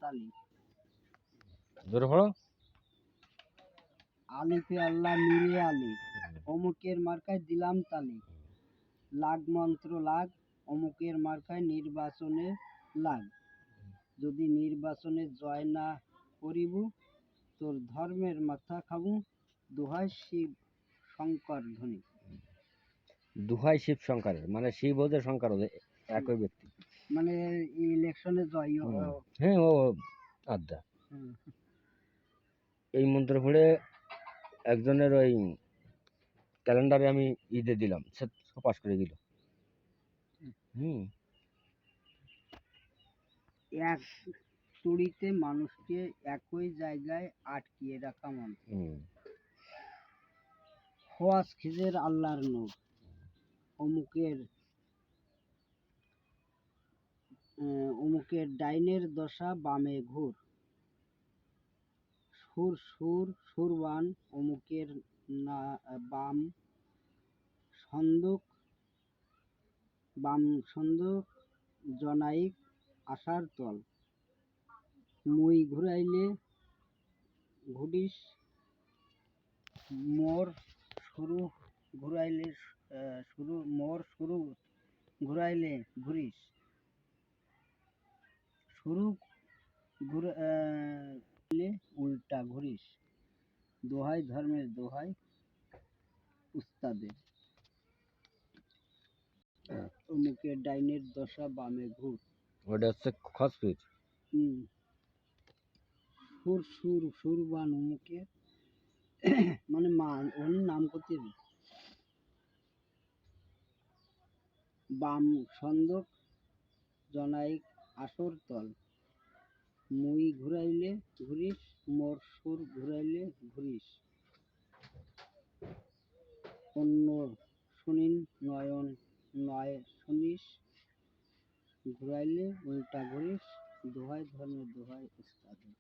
তালি। জোরে পড়ো। আলিফে আল্লাহ মিলে আলি, অমুকের মার্কায় দিলাম তালি। লাগ মন্ত্র লাগ, অমুকের মার্কায় নির্বাচনে লাগ। যদি নির্বাচনে জয় না করিব, তোর ধর্মের মাথা খাবো। দোহাই শিব শঙ্কর ধ্বনি। দোহাই শিব শঙ্করের, মানে শিব ওদের শঙ্কর ওদের একই ব্যক্তি। মানে ইলেকশনে জয়। হ্যাঁ, ও আড্ডা। এই মন্ত্র পড়ে একজনের ওই ক্যালেন্ডারে আমি ঈদে দিলাম, সে পাস করে দিল। এক তুড়িতে মানুষকে একই জায়গায় আটকিয়ে রাখা মন্ত্র। খোয়াজ খিজের আল্লাহর নূর, অমুকের ডাইনের দশা বামে ঘুর। সুর সুর সুরবান, অমুকের বাম সন্দুক জনাইক আশার তল। মুই ঘুরাইলে ঘুরিস, মোর শুরু ঘুরাইলে ঘুরাইলে ঘুরিস। শুরু ঘুরাইলে উল্টা ঘুরিস। দোহাই ধর্মের দোহাই উস্তাদের, অমুকের ডাইনের দশা বামে ঘুর। ওটা হচ্ছে খসপির। সুর সুর সুরবান, অমুকের মানে ওর নাম করতে বাম সন্দক জনাইক আসর তল। মুই ঘুরাইলে ঘুরিস, মোর সুর ঘুরাইলে ঘুরিস। অন্য শুনিন নয়ন নয় শুনিস, ঘুরাইলে উল্টা ঘুরিস। দোহাই ধর্মের দোহাই উস্তাদের।